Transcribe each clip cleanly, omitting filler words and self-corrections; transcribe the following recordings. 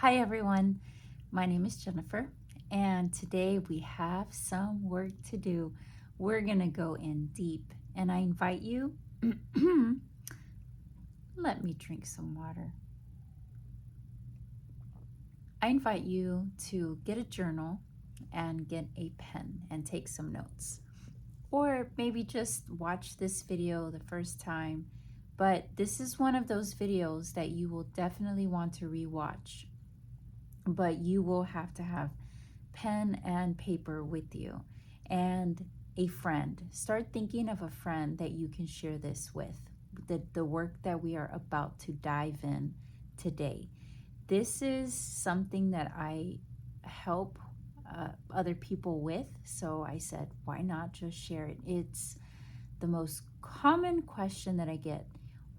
Hi everyone, my name is Jennifer, and today we have some work to do. We're gonna go in deep, and I invite you, let me drink some water. I invite you to get a journal and get a pen and take some notes. Or maybe just watch this video the first time, but this is one of those videos that you will definitely want to rewatch. But you will have to have pen and paper with you and a friend. Start thinking of a friend that you can share this with, the work that we are about to dive in today. This is something that I help other people with, so I said, why not just share it? It's the most common question that I get.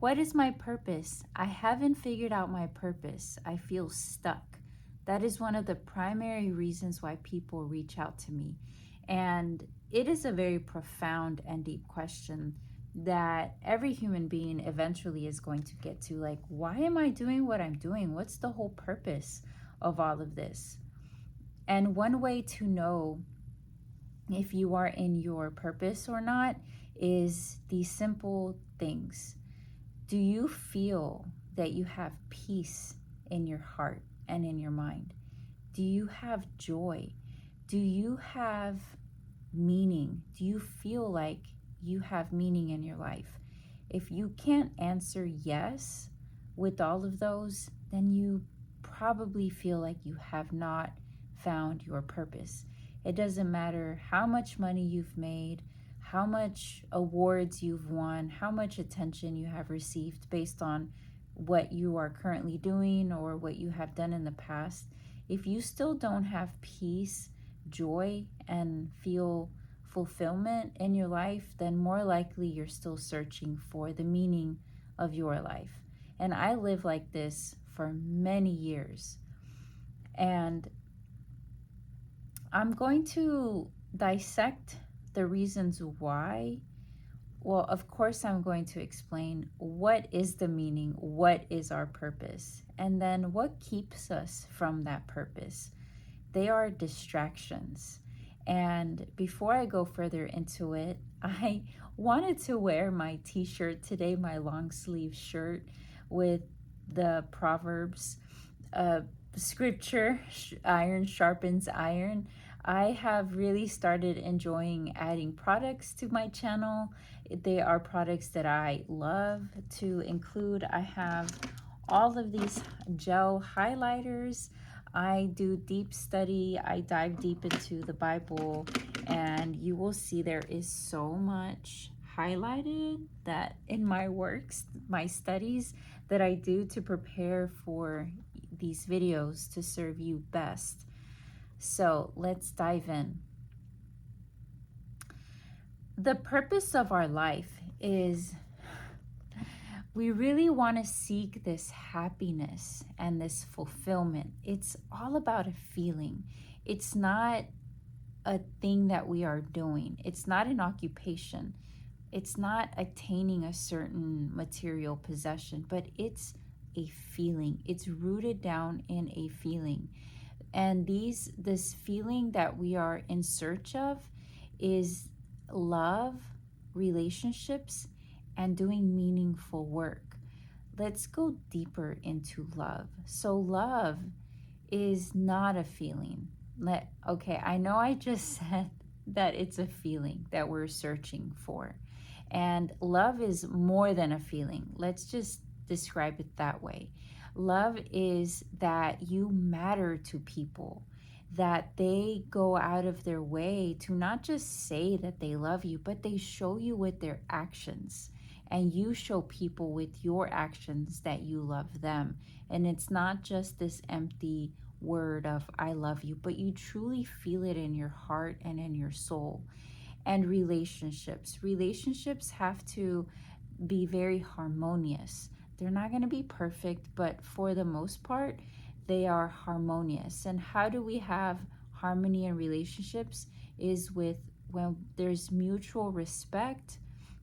What is my purpose? I haven't figured out my purpose. I feel stuck. That is one of the primary reasons why people reach out to me. And it is a very profound and deep question that every human being eventually is going to get to. Like, why am I doing what I'm doing? What's the whole purpose of all of this? And one way to know if you are in your purpose or not is these simple things. Do you feel that you have peace in your heart and in your mind? Do you have joy? Do you have meaning? Do you feel like you have meaning in your life? If you can't answer yes with all of those, then you probably feel like you have not found your purpose. It doesn't matter how much money you've made, how much awards you've won, how much attention you have received based on what you are currently doing or what you have done in the past. If you still don't have peace, joy, and feel fulfillment in your life, then more likely you're still searching for the meaning of your life. And I lived like this for many years. And I'm going to dissect the reasons why. Well, of course, I'm going to explain what is the meaning, what is our purpose, and then what keeps us from that purpose. They are distractions. And before I go further into it, I wanted to wear my t-shirt today, my long sleeve shirt with the Proverbs scripture, iron sharpens iron. I have really started enjoying adding products to my channel. They are products that I love to include. I have all of these gel highlighters. I do deep study. I dive deep into the Bible, and you will see there is so much highlighted that in my works, my studies that I do to prepare for these videos to serve you best. So let's dive in. The purpose of our life is we really want to seek this happiness and this fulfillment. It's all about a feeling. It's not a thing that we are doing. It's not an occupation. It's not attaining a certain material possession, but it's a feeling. It's rooted down in a feeling. And this feeling that we are in search of is love, relationships, and doing meaningful work. Let's go deeper into love. So love is not a feeling. Okay, I know I just said that it's a feeling that we're searching for. And love is more than a feeling. Let's just describe it that way. Love is that you matter to people, that they go out of their way to not just say that they love you, but they show you with their actions. And you show people with your actions that you love them. And it's not just this empty word of I love you, but you truly feel it in your heart and in your soul. And relationships have to be very harmonious. They're not going to be perfect, but for the most part, they are harmonious. And how do we have harmony in relationships is with when there's mutual respect,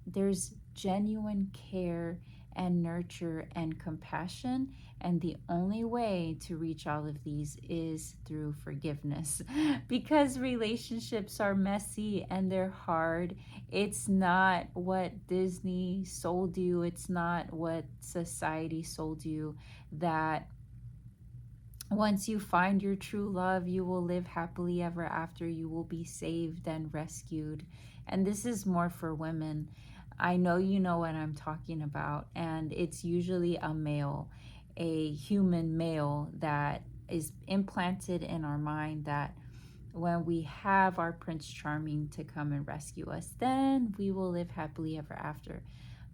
there's genuine care and nurture and compassion, And the only way to reach all of these is through forgiveness because relationships are messy and they're hard. It's not what Disney sold you, it's not what society sold you, that once you find your true love, you will live happily ever after. You will be saved and rescued. And this is more for women. I know you know what I'm talking about. And it's usually a male, a human male that is implanted in our mind that when we have our Prince Charming to come and rescue us, then we will live happily ever after.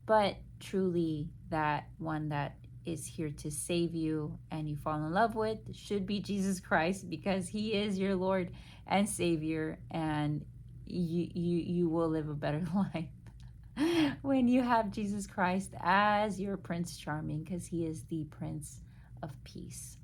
But truly, that one that is here to save you and you fall in love with should be Jesus Christ, because he is your Lord and Savior, and you will live a better life when you have Jesus Christ as your Prince Charming, because he is the Prince of Peace.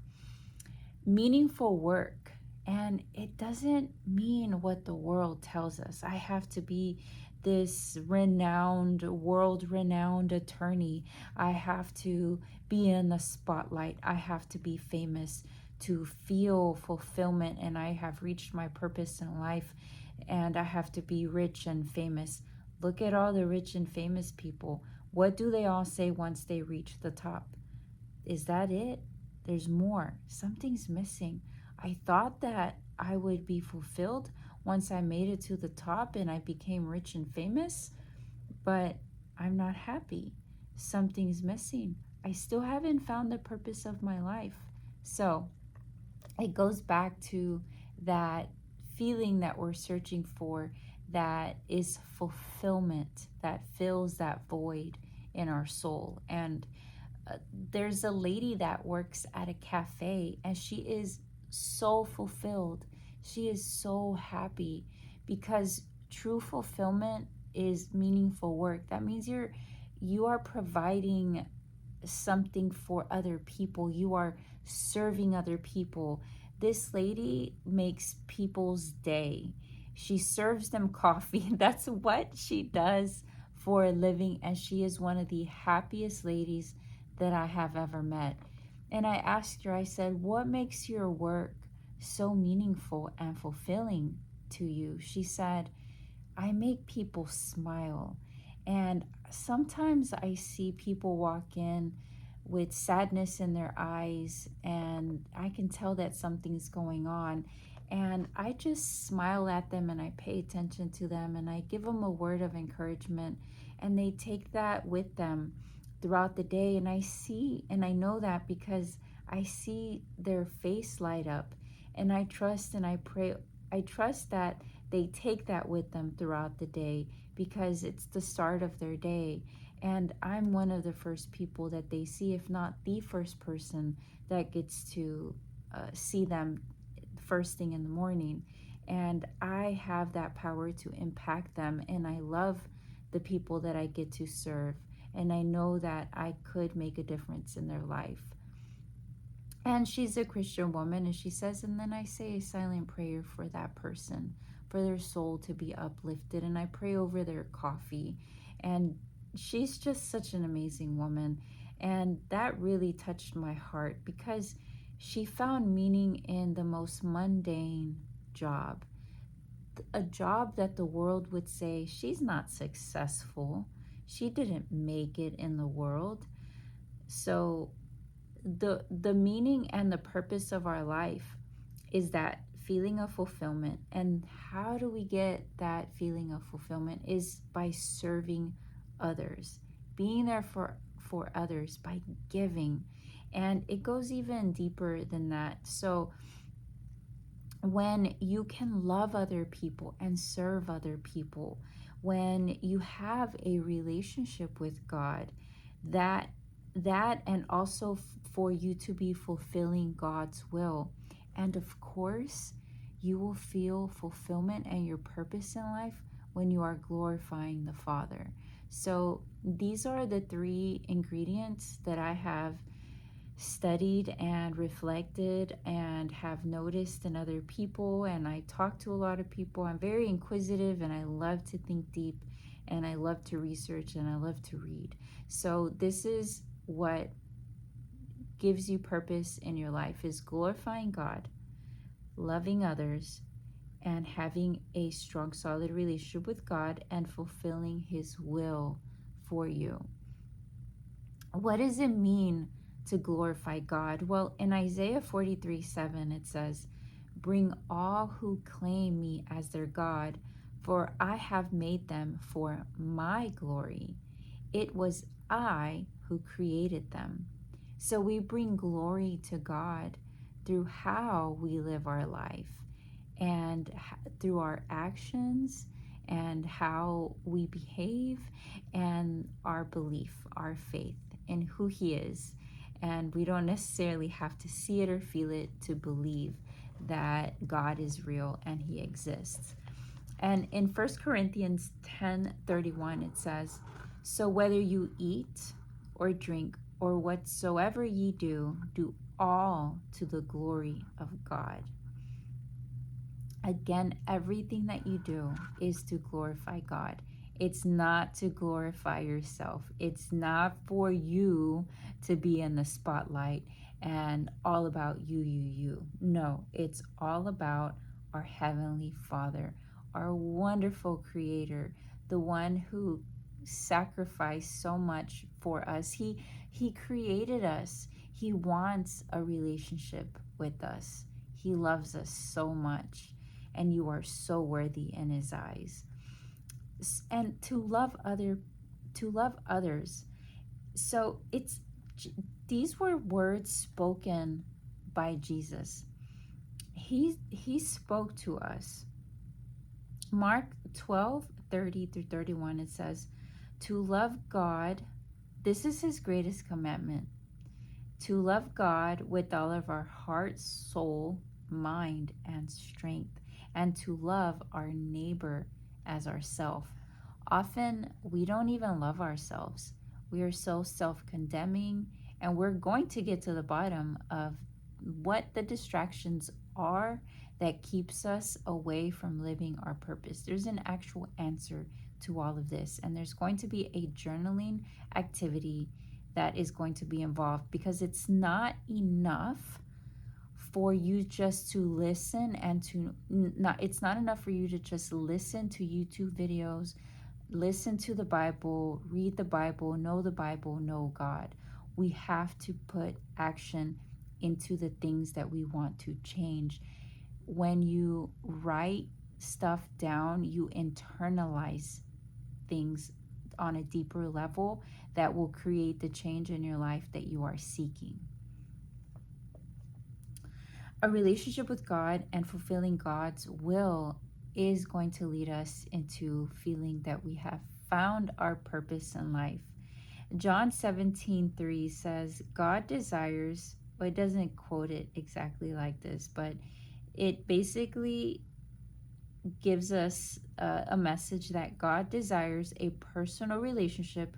Meaningful work. And it doesn't mean what the world tells us. I have to be this renowned, world renowned attorney. I have to be in the spotlight. I have to be famous to feel fulfillment, and I have reached my purpose in life, and I have to be rich and famous. Look at all the rich and famous people. What do they all say once they reach the top? Is that it? There's more. Something's missing. I thought that I would be fulfilled once I made it to the top and I became rich and famous, but I'm not happy. Something's missing. I still haven't found the purpose of my life. So it goes back to that feeling that we're searching for, that is fulfillment, that fills that void in our soul. And there's a lady that works at a cafe, and she is so fulfilled. She is so happy, because true fulfillment is meaningful work. That means you are providing something for other people. You are serving other people. This lady makes people's day. She serves them coffee. That's what she does for a living, and she is one of the happiest ladies that I have ever met. And I asked her, I said, what makes your work so meaningful and fulfilling to you? She said, I make people smile. And sometimes I see people walk in with sadness in their eyes, and I can tell that something's going on. And I just smile at them and I pay attention to them and I give them a word of encouragement, and they take that with them throughout the day. And I see and I know that because I see their face light up, and I trust and I pray. I trust that they take that with them throughout the day, because it's the start of their day. And I'm one of the first people that they see, if not the first person that gets to see them first thing in the morning. And I have that power to impact them, and I love the people that I get to serve. And I know that I could make a difference in their life. And she's a Christian woman, and she says, and then I say a silent prayer for that person, for their soul to be uplifted, and I pray over their coffee. And she's just such an amazing woman. And that really touched my heart, because she found meaning in the most mundane job, a job that the world would say she's not successful. She didn't make it in the world. So the meaning and the purpose of our life is that feeling of fulfillment. And how do we get that feeling of fulfillment? Is by serving others, being there for others, by giving. And it goes even deeper than that. So when you can love other people and serve other people, when you have a relationship with God, that and also for you to be fulfilling God's will. And of course, you will feel fulfillment and your purpose in life when you are glorifying the Father. So these are the 3 ingredients that I have studied and reflected and have noticed in other people. And I talk to a lot of people. I'm very inquisitive, and I love to think deep, and I love to research, and I love to read. So this is what gives you purpose in your life is glorifying God, loving others, and having a strong, solid relationship with God and fulfilling His will for you. What does it mean to glorify God? Well, in Isaiah 43:7, it says, "Bring all who claim me as their God, for I have made them for my glory. It was I who created them." So we bring glory to God through how we live our life and through our actions and how we behave and our belief, our faith in who He is. And we don't necessarily have to see it or feel it to believe that God is real and He exists. And in 1 Corinthians 10:31, it says, "So whether you eat or drink or whatsoever ye do, do all to the glory of God." Again, everything that you do is to glorify God. It's not to glorify yourself. It's not for you to be in the spotlight and all about you. No, it's all about our Heavenly Father, our wonderful Creator, the one who sacrificed so much for us. He created us. He wants a relationship with us. He loves us so much, and you are so worthy in His eyes. And to love others. So these were words spoken by Jesus. He spoke to us. Mark 12:30-31, it says, "To love God, this is His greatest commandment, to love God with all of our heart, soul, mind, and strength, and to love our neighbor as ourselves." Often we don't even love ourselves. We are so self-condemning, and we're going to get to the bottom of what the distractions are that keeps us away from living our purpose. There's an actual answer to all of this, and there's going to be a journaling activity that is going to be involved, because it's not enough for you just to listen and it's not enough for you to just listen to YouTube videos, listen to the Bible, read the Bible, know God. We have to put action into the things that we want to change. When you write stuff down, you internalize things on a deeper level that will create the change in your life that you are seeking. A relationship with God and fulfilling God's will is going to lead us into feeling that we have found our purpose in life. John 17:3 says, God desires, well, it doesn't quote it exactly like this, but it basically gives us a message that God desires a personal relationship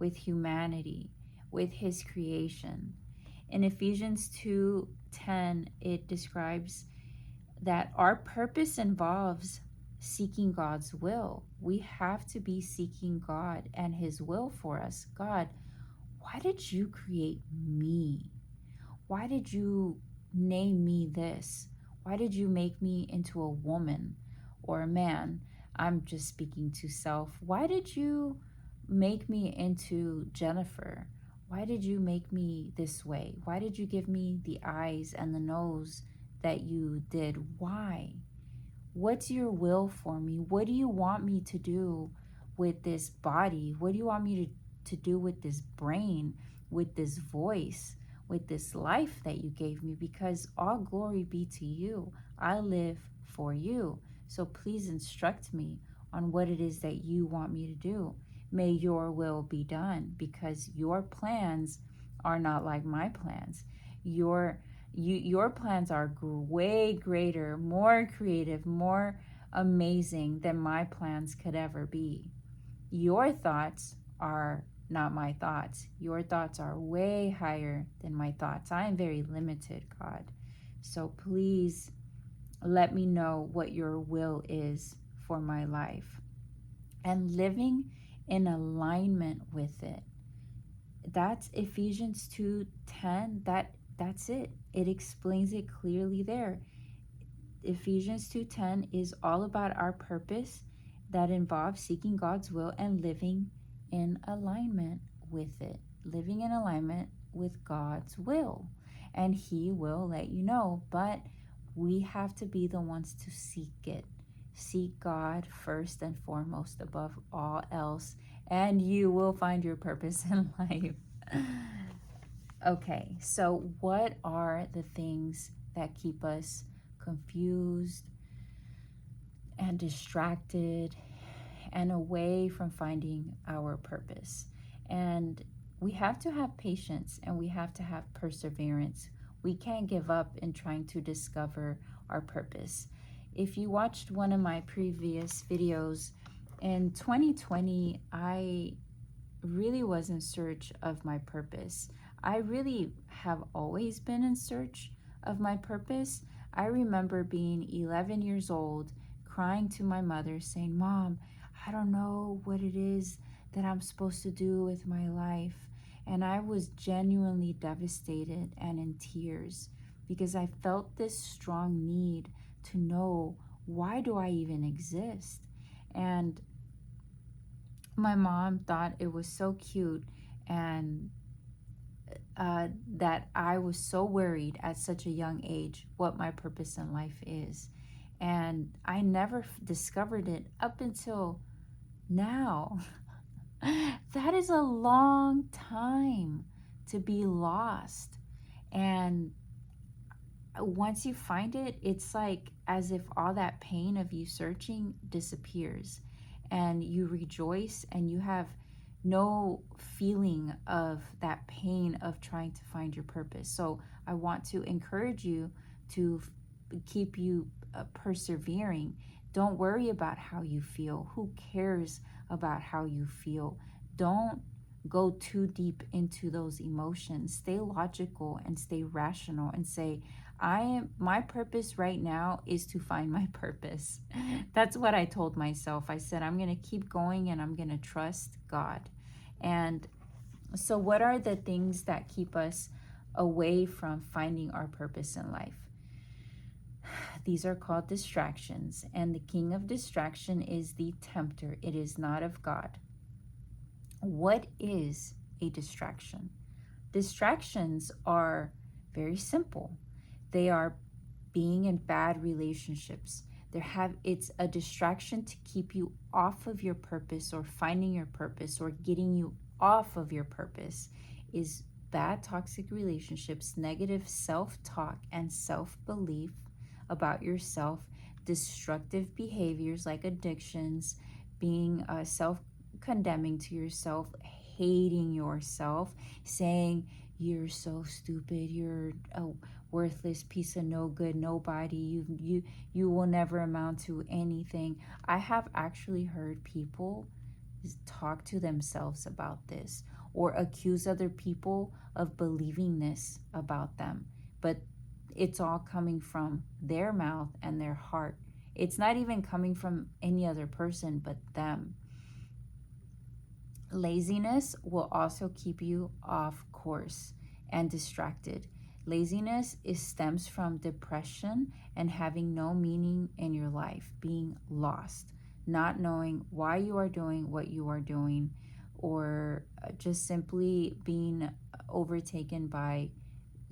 with humanity, with His creation. In Ephesians 2:10, it describes that our purpose involves seeking God's will. We have to be seeking God and His will for us. God, why did you create me? Why did you name me this? Why did you make me into a woman or a man? I'm just speaking to self. Why did you make me into Jennifer? Why did you make me this way? Why did you give me the eyes and the nose that you did? Why? What's your will for me? What do you want me to do with this body? What do you want me to do with this brain, with this voice, with this life that you gave me? Because all glory be to you. I live for you. So please instruct me on what it is that you want me to do. May your will be done, because your plans are not like my plans. Your plans are way greater, more creative, more amazing than my plans could ever be. Your thoughts are not my thoughts. Your thoughts are way higher than my thoughts. I am very limited, God. So please let me know what your will is for my life, and living in alignment with it. That's Ephesians 2:10. That's it. It explains it clearly there. Ephesians 2:10 is all about our purpose that involves seeking God's will and living in alignment with it. Living in alignment with God's will. And he will let you know, but we have to be the ones to seek it. Seek God first and foremost above all else, and you will find your purpose in life. Okay, so what are the things that keep us confused and distracted and away from finding our purpose? And we have to have patience and we have to have perseverance. We can't give up in trying to discover our purpose. If you watched one of my previous videos, in 2020, I really was in search of my purpose. I really have always been in search of my purpose. I remember being 11 years old, crying to my mother, saying, "Mom, I don't know what it is that I'm supposed to do with my life." And I was genuinely devastated and in tears because I felt this strong need to know, why do I even exist? And my mom thought it was so cute, and that I was so worried at such a young age what my purpose in life is. And I never discovered it up until now. That is a long time to be lost. And once you find it, it's like as if all that pain of you searching disappears, and you rejoice and you have no feeling of that pain of trying to find your purpose. So I want to encourage you to keep you persevering. Don't worry about how you feel. Who cares about how you feel? Don't go too deep into those emotions. Stay logical and stay rational and say, my purpose right now is to find my purpose. That's what I told myself. I said, I'm going to keep going and I'm going to trust God. And so what are the things that keep us away from finding our purpose in life? These are called distractions, and the king of distraction is the tempter. It is not of God. What is a distraction? Distractions are very simple. They are being in bad relationships. It's a distraction to keep you off of your purpose, or finding your purpose, or getting you off of your purpose is bad toxic relationships, negative self-talk and self-belief about yourself, destructive behaviors like addictions, being self-condemning to yourself, hating yourself, saying you're so stupid, you're a worthless piece of no good nobody, you will never amount to anything. I have actually heard people talk to themselves about this, or accuse other people of believing this about them, but it's all coming from their mouth and their heart. It's not even coming from any other person but them. Laziness will also keep you off course and distracted. Laziness stems from depression and having no meaning in your life, being lost, not knowing why you are doing what you are doing, or just simply being overtaken by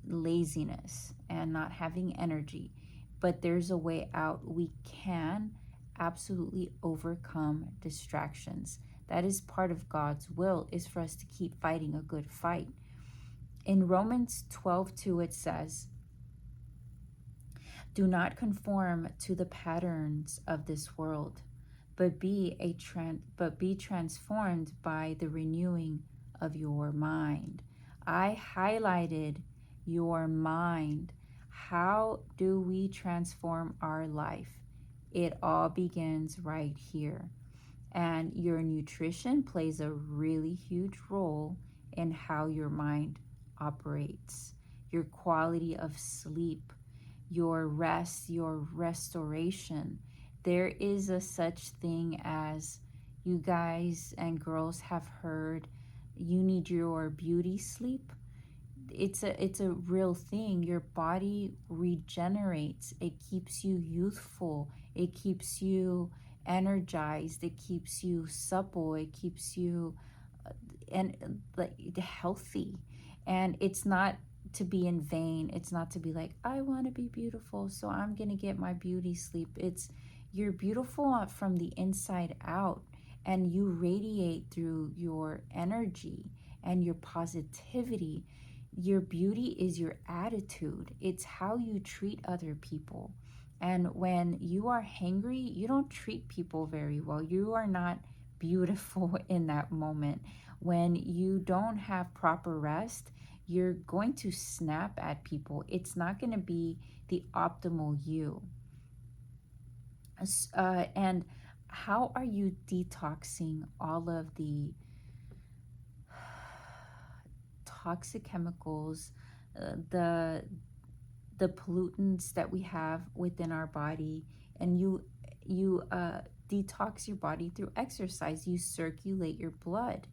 laziness and not having energy. But there's a way out. We can absolutely overcome distractions. That is part of God's will, is for us to keep fighting a good fight. In Romans 12:2, it says, "Do not conform to the patterns of this world, but be transformed by the renewing of your mind." I highlighted your mind. How do we transform our life? It all begins right here. And your nutrition plays a really huge role in how your mind operates. Your quality of sleep, your rest, your restoration. There is a such thing as, you guys and girls have heard, you need your beauty sleep. It's a real thing. Your body regenerates. It keeps you youthful. It keeps you energized. It keeps you supple. It keeps you and like healthy. And it's not to be in vain. It's not to be like, I want to be beautiful, so I'm going to get my beauty sleep. It's you're beautiful from the inside out, and you radiate through your energy and your positivity. Your beauty is your attitude. It's how you treat other people. And when you are hangry, you don't treat people very well. You are not beautiful in that moment. When you don't have proper rest, you're going to snap at people. It's not going to be the optimal you. And how are you detoxing all of the toxic chemicals, the pollutants that we have within our body? And you detox your body through exercise. You circulate your blood.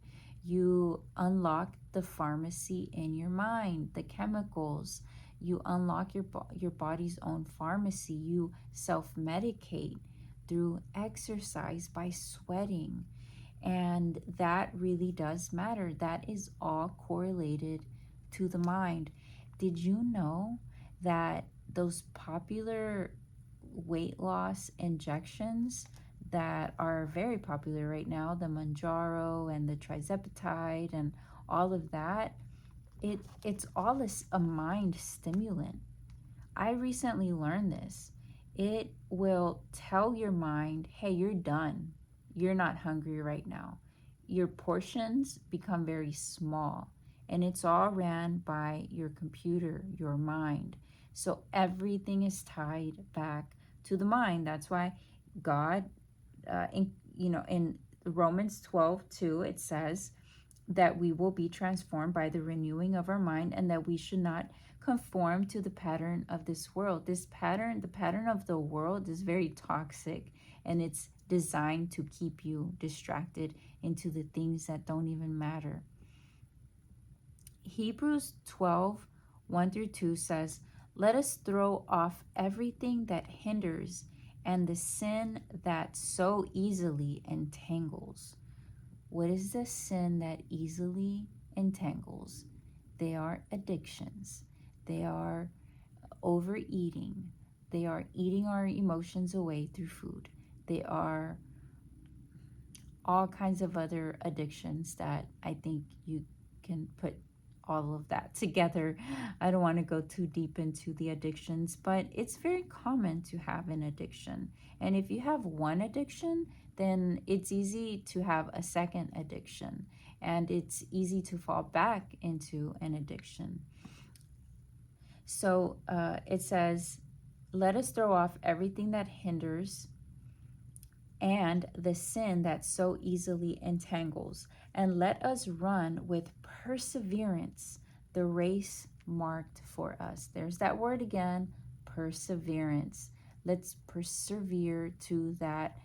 You unlock the pharmacy in your mind, the chemicals. You unlock your body's own pharmacy. You self-medicate through exercise by sweating. And that really does matter. That is all correlated to the mind. Did you know that those popular weight loss injections that are very popular right now, the Mounjaro and the Trizepatide and all of that, it's all a mind stimulant. I recently learned this. It will tell your mind, hey, you're done. You're not hungry right now. Your portions become very small, and it's all ran by your computer, your mind. So everything is tied back to the mind. That's why God, in Romans 12:2, it says that we will be transformed by the renewing of our mind, and that we should not conform to the pattern of this world. This pattern, the pattern of the world, is very toxic, and it's designed to keep you distracted into the things that don't even matter. Hebrews 12:1-2 says, let us throw off everything that hinders and the sin that so easily entangles. What is the sin that easily entangles? They are addictions. They are overeating. They are eating our emotions away through food. They are all kinds of other addictions that I think you can put all of that together. I don't want to go too deep into the addictions, but it's very common to have an addiction. And if you have one addiction, then it's easy to have a second addiction, and it's easy to fall back into an addiction. So it says, let us throw off everything that hinders and the sin that so easily entangles, and let us run with perseverance the race marked for us. There's that word again, perseverance. Let's persevere to that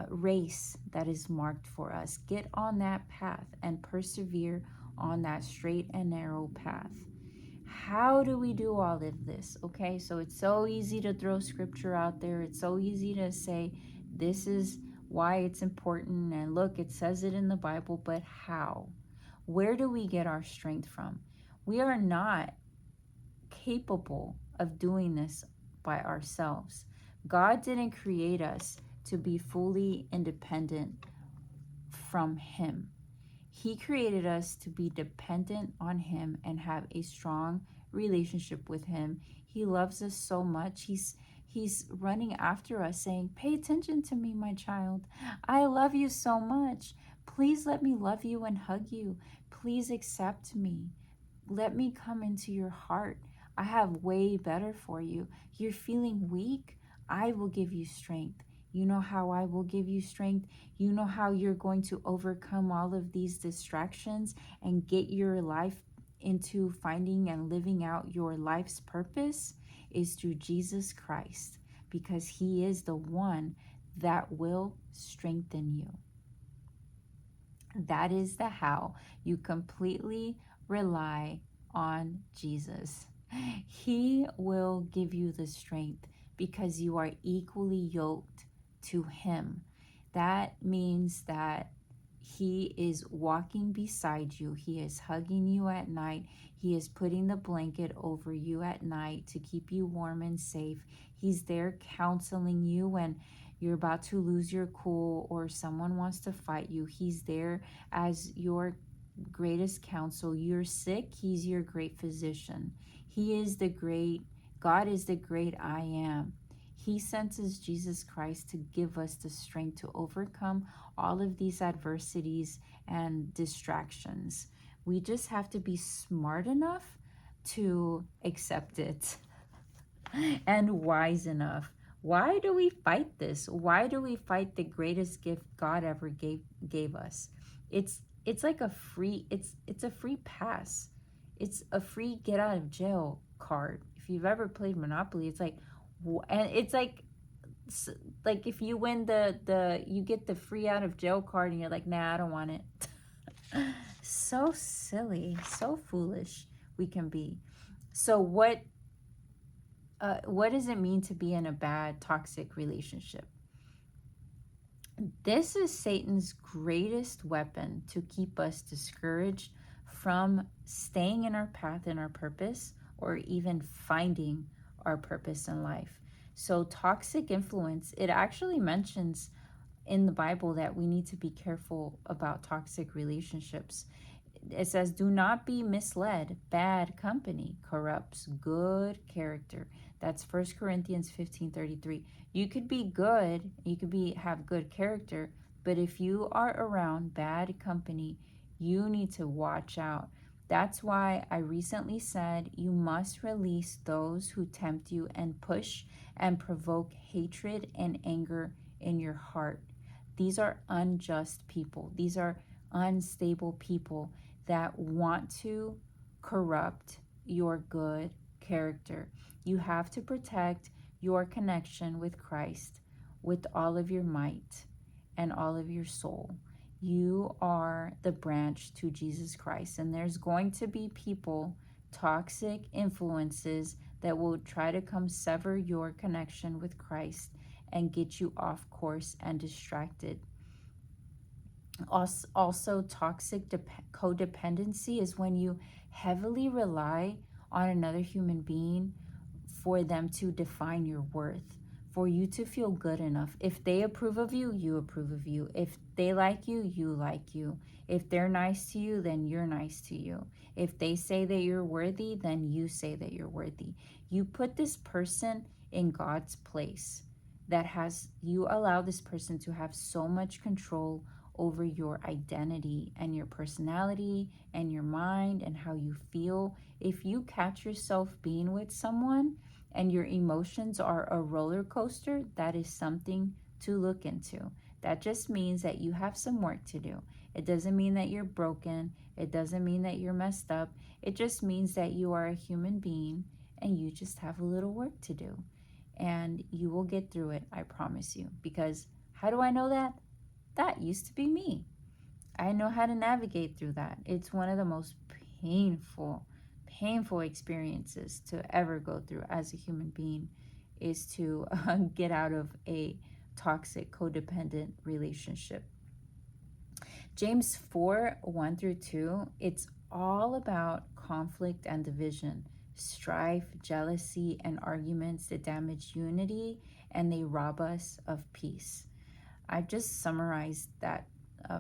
race that is marked for us. Get on that path and persevere on that straight and narrow path. How do we do all of this? Okay, so it's so easy to throw scripture out there. It's so easy to say, this is why it's important, and look, it says it in the Bible, but how? Where do we get our strength from? We are not capable of doing this by ourselves. God didn't create us to be fully independent from Him. He created us to be dependent on Him and have a strong relationship with Him. He loves us so much. He's running after us saying, pay attention to me, my child. I love you so much. Please let me love you and hug you. Please accept me. Let me come into your heart. I have way better for you. You're feeling weak? I will give you strength. You know how I will give you strength? You know how you're going to overcome all of these distractions and get your life into finding and living out your life's purpose? Is through Jesus Christ, because He is the one that will strengthen you. That is the how. You completely rely on Jesus. He will give you the strength because you are equally yoked to Him. That means that He is walking beside you. He is hugging you at night. He is putting the blanket over you at night to keep you warm and safe. He's there counseling you when you're about to lose your cool or someone wants to fight you. He's there as your greatest counsel. You're sick, He's your great physician. He is the great, God is the great I am. He sent us Jesus Christ to give us the strength to overcome all of these adversities and distractions. We just have to be smart enough to accept it and wise enough. Why do we fight this? Why do we fight the greatest gift God ever gave us? It's like a free it's a free pass. It's a free get out of jail card. If you've ever played Monopoly, it's like, and it's like if you win the you get the free out of jail card and you're like, nah, I don't want it. So silly, so foolish we can be. So what does it mean to be in a bad, toxic relationship? This is Satan's greatest weapon to keep us discouraged from staying in our path and our purpose, or even finding our purpose in life. So, toxic influence, it actually mentions in the Bible that we need to be careful about toxic relationships. It says, do not be misled. Bad company corrupts good character. That's 1 Corinthians 15:33. You could be good, you could have good character, but if you are around bad company, you need to watch out. That's why I recently said you must release those who tempt you and push and provoke hatred and anger in your heart. These are unjust people. These are unstable people that want to corrupt your good character. You have to protect your connection with Christ with all of your might and all of your soul. You are the branch to Jesus Christ, and there's going to be people, toxic influences that will try to come sever your connection with Christ and get you off course and distracted. Also, toxic codependency is when you heavily rely on another human being for them to define your worth, for you to feel good enough. If they approve of you, you approve of you. If they like you, you like you. If they're nice to you, then you're nice to you. If they say that you're worthy, then you say that you're worthy. You put this person in God's place, you allow this person to have so much control over your identity and your personality and your mind and how you feel. If you catch yourself being with someone and your emotions are a roller coaster, that is something to look into. That just means that you have some work to do. It doesn't mean that you're broken. It doesn't mean that you're messed up. It just means that you are a human being and you just have a little work to do. And you will get through it, I promise you. Because how do I know that? That used to be me. I know how to navigate through that. It's one of the most painful experiences to ever go through as a human being, is to get out of a toxic codependent relationship. James 4:1-2, it's all about conflict and division, strife, jealousy, and arguments that damage unity and they rob us of peace. I've just summarized that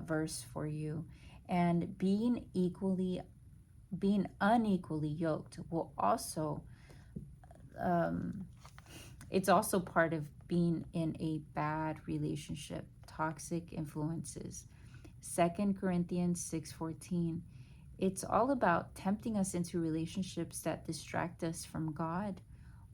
verse for you. And being unequally yoked will also, it's also part of being in a bad relationship, toxic influences. 2 Corinthians 6:14, it's all about tempting us into relationships that distract us from God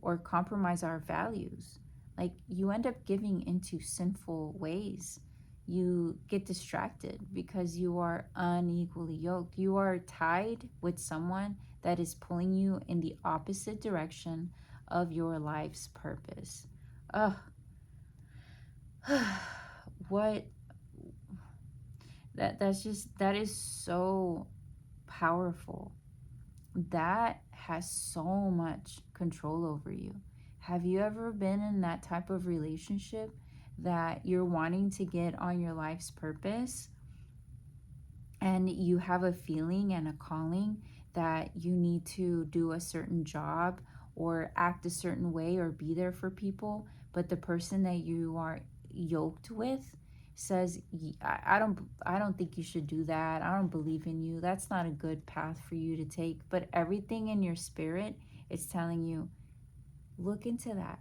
or compromise our values. Like, you end up giving into sinful ways. You get distracted because you are unequally yoked. You are tied with someone that is pulling you in the opposite direction of your life's purpose. Ugh. What That is so powerful. That has so much control over you. Have you ever been in that type of relationship that you're wanting to get on your life's purpose, and you have a feeling and a calling that you need to do a certain job or act a certain way or be there for people, but the person that you are yoked with says, I don't think you should do that. I don't believe in you. That's not a good path for you to take." But everything in your spirit is telling you, look into that.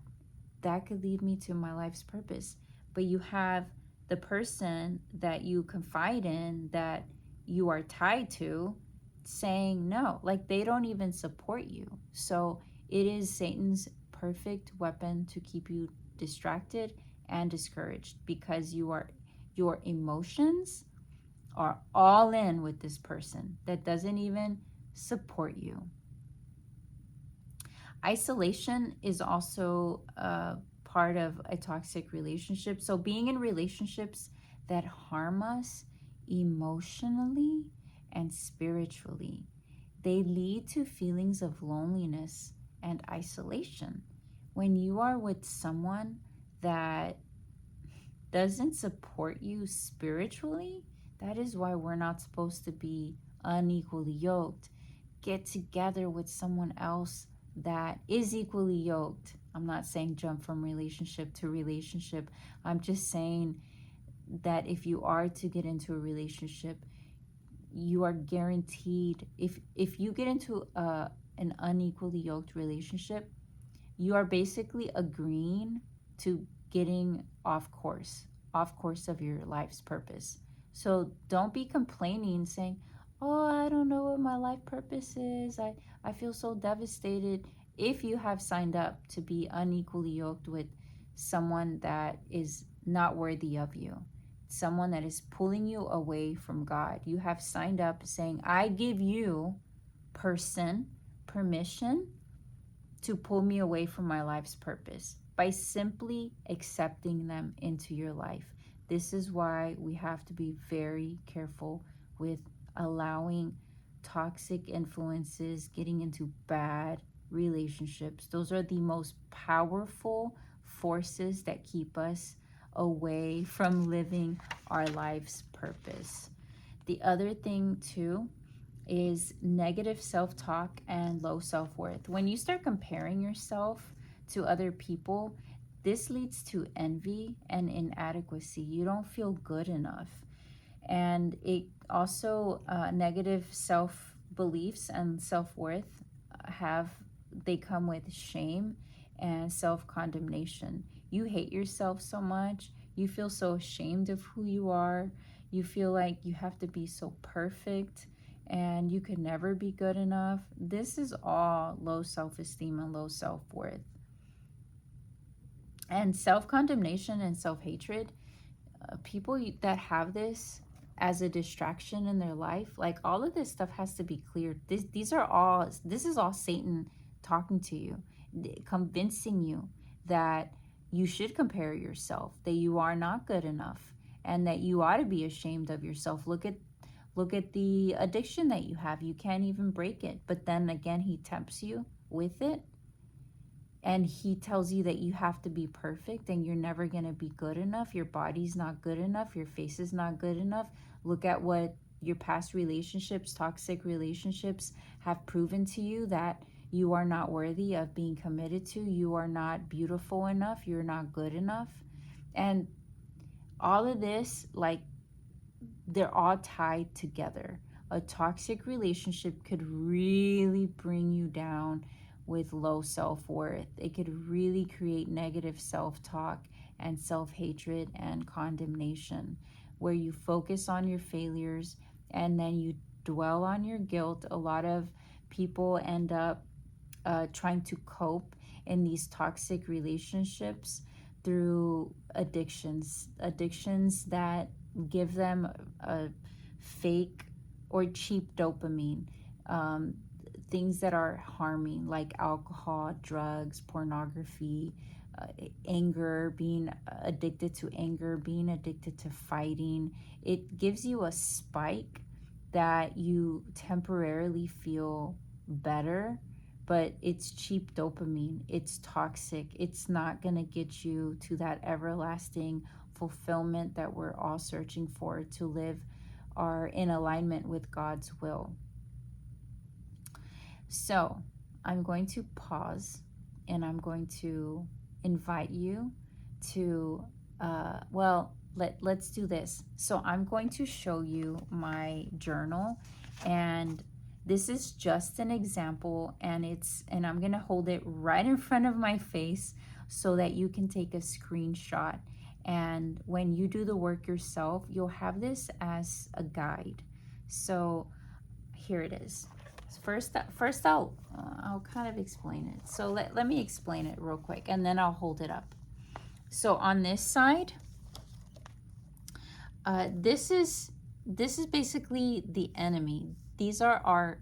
That could lead me to my life's purpose. But you have the person that you confide in, that you are tied to, saying no. Like, they don't even support you. So it is Satan's perfect weapon to keep you distracted and discouraged, because your emotions are all in with this person that doesn't even support you. Isolation is also a part of a toxic relationship. So being in relationships that harm us emotionally and spiritually, they lead to feelings of loneliness and isolation. When you are with someone that doesn't support you spiritually, that is why we're not supposed to be unequally yoked. Get together with someone else that is equally yoked. I'm not saying jump from relationship to relationship. I'm just saying that if you are to get into a relationship, you are guaranteed, if you get into an unequally yoked relationship, you are basically agreeing to getting off course of your life's purpose. So don't be complaining, saying, "Oh, I don't know what my life purpose is. I feel so devastated." If you have signed up to be unequally yoked with someone that is not worthy of you, someone that is pulling you away from God, you have signed up saying, "I give you, person, permission to pull me away from my life's purpose," by simply accepting them into your life. This is why we have to be very careful with allowing toxic influences, getting into bad relationships. Those are the most powerful forces that keep us away from living our life's purpose. The other thing, too, is negative self-talk and low self-worth. When you start comparing yourself to other people, this leads to envy and inadequacy. You don't feel good enough. And it also, negative self-beliefs and self-worth have, they come with shame and self-condemnation. You hate yourself so much. You feel so ashamed of who you are. You feel like you have to be so perfect and you could never be good enough. This is all low self-esteem and low self-worth. And self-condemnation and self-hatred, people that have this as a distraction in their life, like, all of this stuff has to be cleared. This is all Satan talking to you, convincing you that you should compare yourself, that you are not good enough, and that you ought to be ashamed of yourself. Look at the addiction that you have. You can't even break it. But then again, he tempts you with it. And he tells you that you have to be perfect and you're never going to be good enough. Your body's not good enough. Your face is not good enough. Look at what your past relationships, toxic relationships, have proven to you, that you are not worthy of being committed to. You are not beautiful enough. You're not good enough. And all of this, like, they're all tied together. A toxic relationship could really bring you down with low self-worth. It could really create negative self-talk and self-hatred and condemnation, where you focus on your failures and then you dwell on your guilt. A lot of people end up trying to cope in these toxic relationships through addictions that give them a fake or cheap dopamine, things that are harming, like alcohol, drugs, pornography, anger, being addicted to anger, being addicted to fighting. It gives you a spike that you temporarily feel better, but it's cheap dopamine. It's toxic. It's not going to get you to that everlasting fulfillment that we're all searching for, to live are in alignment with God's will. So I'm going to pause and I'm going to invite you to, let's do this. So I'm going to show you my journal, and this is just an example, and I'm going to hold it right in front of my face so that you can take a screenshot. And when you do the work yourself, you'll have this as a guide. So here it is. First I'll kind of explain it. So let me explain it real quick, and then I'll hold it up. So on this side, this is basically the enemy. These are our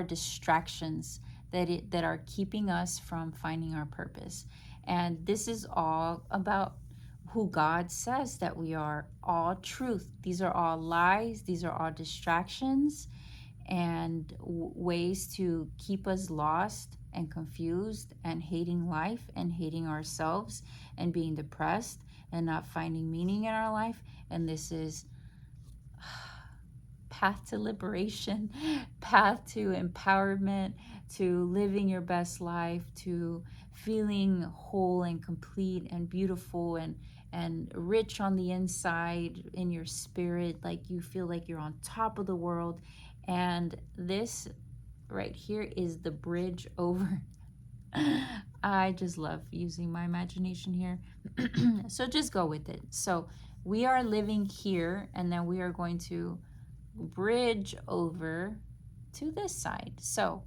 distractions that are keeping us from finding our purpose. And this is all about who God says that we are, all truth. These are all lies. These are all distractions and ways to keep us lost and confused and hating life and hating ourselves and being depressed and not finding meaning in our life. And this is path to liberation, path to empowerment, to living your best life, to feeling whole and complete and beautiful and rich on the inside in your spirit, like you feel like you're on top of the world. And this right here is the bridge over. I just love using my imagination here. So just go with it. So we are living here, and then we are going to bridge over to this side. So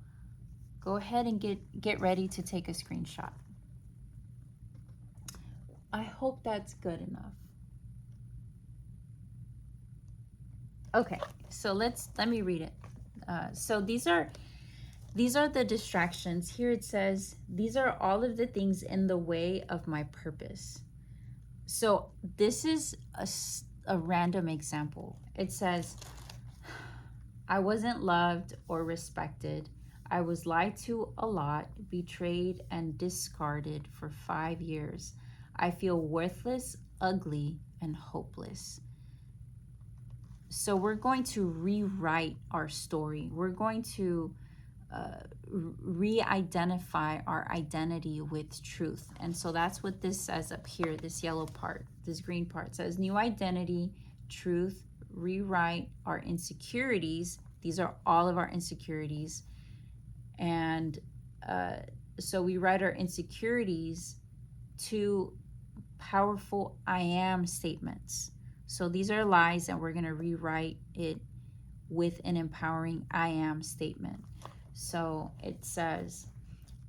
go ahead and get ready to take a screenshot. I hope that's good enough. Okay, so let me read it. So these are the distractions. Here it says, these are all of the things in the way of my purpose. So this is a random example. It says, I wasn't loved or respected. I was lied to a lot, betrayed, and discarded for 5 years. I feel worthless, ugly, and hopeless. So we're going to rewrite our story. We're going to re-identify our identity with truth. And so that's what this says up here, this yellow part, this green part says new identity, truth, rewrite our insecurities. These are all of our insecurities. And so we write our insecurities to powerful I am statements. So these are lies, and we're going to rewrite it with an empowering I am statement. So it says,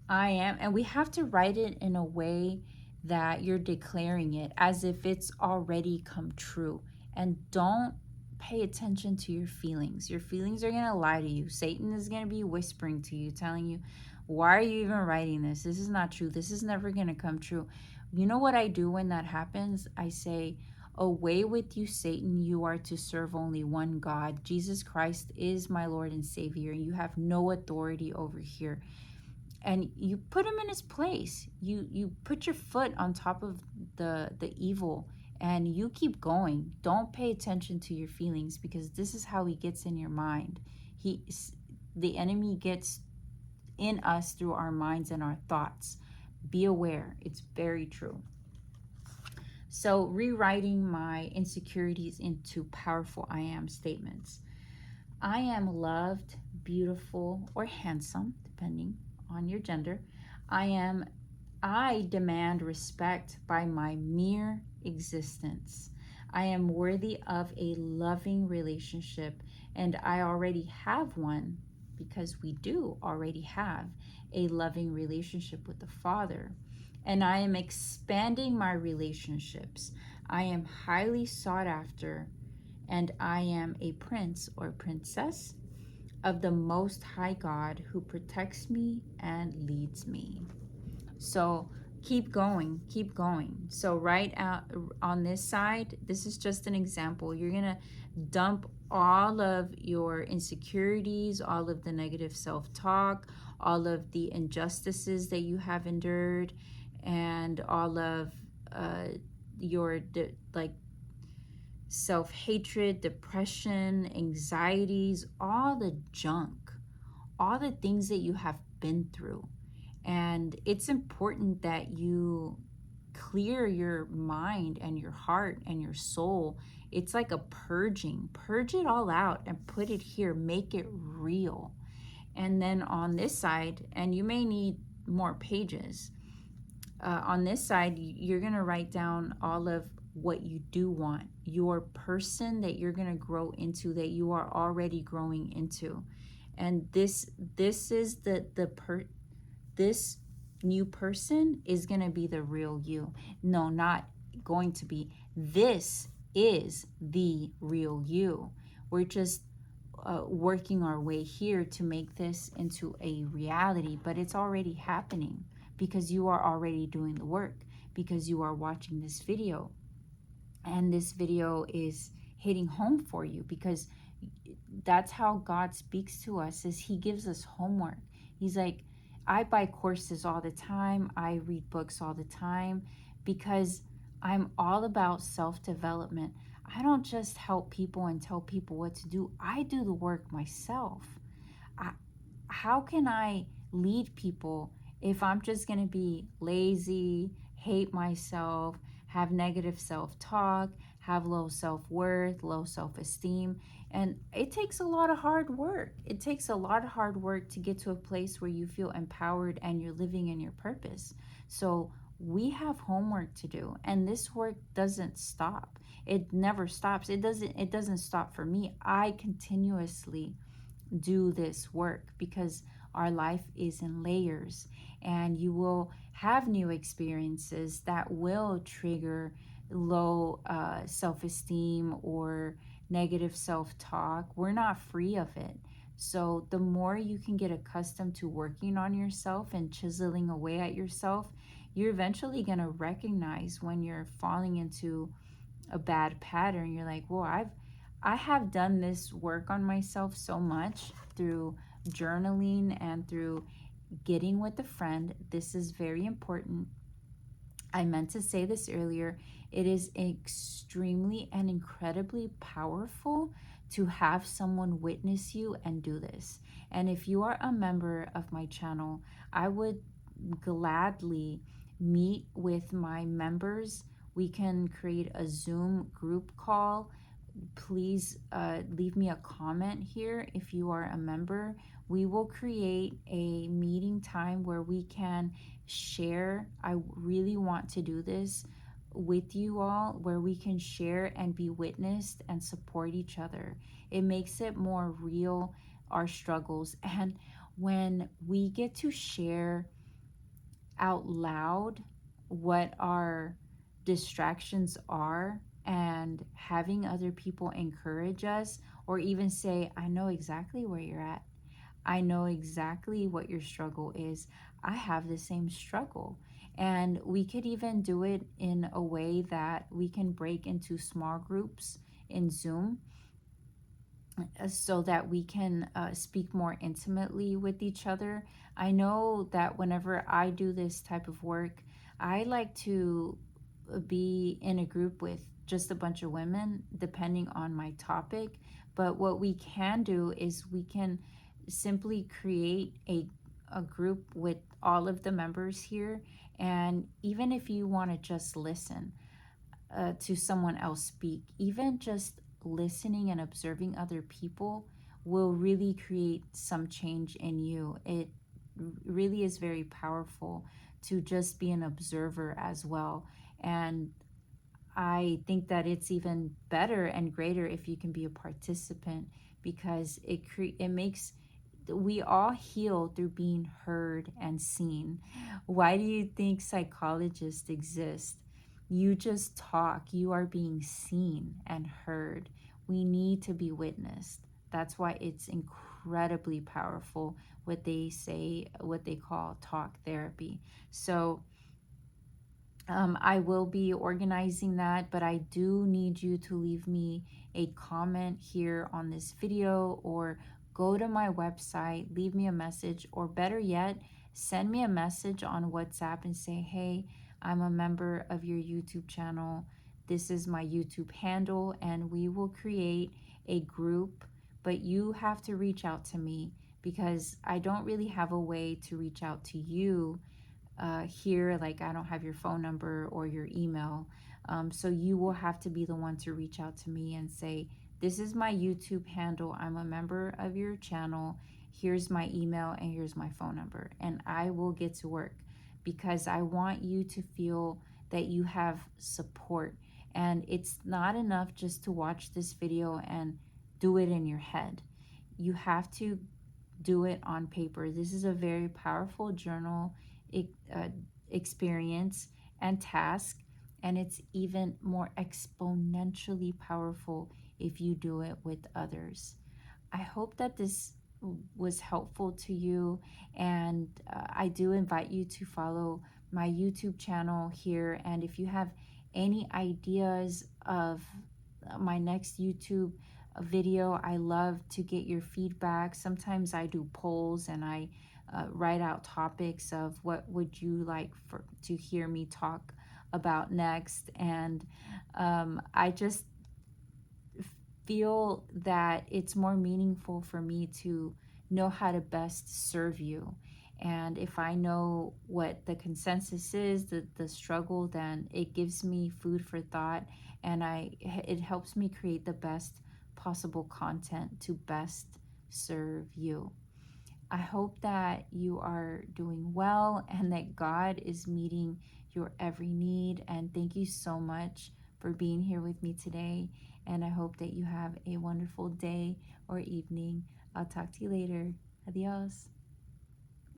I am, and we have to write it in a way that you're declaring it as if it's already come true. And don't pay attention to your feelings. Your feelings are going to lie to you. Satan is going to be whispering to you, telling you, why are you even writing this? This is not true. This is never going to come true. You know what I do when that happens? I say, away with you, Satan. You are to serve only one God. Jesus Christ is my Lord and Savior. You have no authority over here. And you put him in his place. You put your foot on top of the evil, and you keep going. Don't pay attention to your feelings, because this is how he gets in your mind. The enemy gets in us through our minds and our thoughts. Be aware. It's very true. So rewriting my insecurities into powerful I am statements. I am loved, beautiful, or handsome, depending on your gender. I demand respect by my mere existence. I am worthy of a loving relationship, and I already have one, because we do already have a loving relationship with the Father. And I am expanding my relationships. I am highly sought after, and I am a prince or princess. of the Most High God who protects me and leads me. So keep going, keep going. So right out on this side, this is just an example. You're going to dump all of your insecurities, all of the negative self-talk, all of the injustices that you have endured, and all of your like self-hatred, depression, anxieties, all the junk, all the things that you have been through. And it's important that you clear your mind and your heart and your soul. It's like a purging. Purge it all out and put it here. Make it real. And then on this side, and you may need more pages, on this side, you're going to write down all of what you do want, your person that you're going to grow into, that you are already growing into. And this is this new person is going to be the real you. No, not going to be. This is the real you. We're just working our way here to make this into a reality, but it's already happening because you are already doing the work, because you are watching this video. And this video is hitting home for you, because that's how God speaks to us, is he gives us homework. He's like, I buy courses all the time, I read books all the time, because I'm all about self-development. I don't just help people and tell people what to do. I do the work myself. How can I lead people if I'm just going to be lazy, hate myself, have negative self-talk, have low self-worth, low self-esteem? And it takes a lot of hard work. It takes a lot of hard work to get to a place where you feel empowered and you're living in your purpose. So we have homework to do, and this work doesn't stop. It never stops. It doesn't stop for me. I continuously do this work because our life is in layers, and you will have new experiences that will trigger low self-esteem or negative self-talk. We're not free of it. So the more you can get accustomed to working on yourself and chiseling away at yourself, you're eventually going to recognize when you're falling into a bad pattern. You're like, well, I have done this work on myself so much through journaling and through getting with a friend. This is very important. I meant to say this earlier. It is extremely and incredibly powerful to have someone witness you and do this. And if you are a member of my channel, I would gladly meet with my members. We can create a Zoom group call. Please leave me a comment here if you are a member. We will create a meeting time where we can share. I really want to do this with you all, where we can share and be witnessed and support each other. It makes it more real, our struggles. And when we get to share out loud what our distractions are, and having other people encourage us, or even say, I know exactly where you're at. I know exactly what your struggle is. I have the same struggle. And we could even do it in a way that we can break into small groups in Zoom, so that we can speak more intimately with each other. I know that whenever I do this type of work, I like to be in a group with just a bunch of women, depending on my topic. But what we can do is we can simply create a group with all of the members here. And even if you want to just listen to someone else speak, even just listening and observing other people will really create some change in you. It really is very powerful to just be an observer as well. And I think that it's even better and greater if you can be a participant, because it makes, we all heal through being heard and seen. Why do you think psychologists exist? You just talk, you are being seen and heard. We need to be witnessed. That's why it's incredible incredibly powerful, what they say, what they call talk therapy. So I will be organizing that, but I do need you to leave me a comment here on this video, or go to my website, leave me a message, or better yet, send me a message on WhatsApp and say, hey, I'm a member of your YouTube channel. This is my YouTube handle, and we will create a group, but you have to reach out to me because I don't really have a way to reach out to you here. Like, I don't have your phone number or your email. So you will have to be the one to reach out to me and say, this is my YouTube handle. I'm a member of your channel. Here's my email and here's my phone number. And I will get to work because I want you to feel that you have support. And it's not enough just to watch this video and do it in your head. You have to do it on paper. This is a very powerful journal uh, experience and task, and it's even more exponentially powerful if you do it with others. I hope that this was helpful to you, and I do invite you to follow my YouTube channel here. And if you have any ideas of my next YouTube video, I love to get your feedback. Sometimes I do polls and I write out topics of what would you like to hear me talk about next. And I just feel that it's more meaningful for me to know how to best serve you. And if I know what the consensus is, the struggle, then it gives me food for thought, and it helps me create the best possible content to best serve you. I hope that you are doing well and that God is meeting your every need. And thank you so much for being here with me today. And I hope that you have a wonderful day or evening. I'll talk to you later. Adios.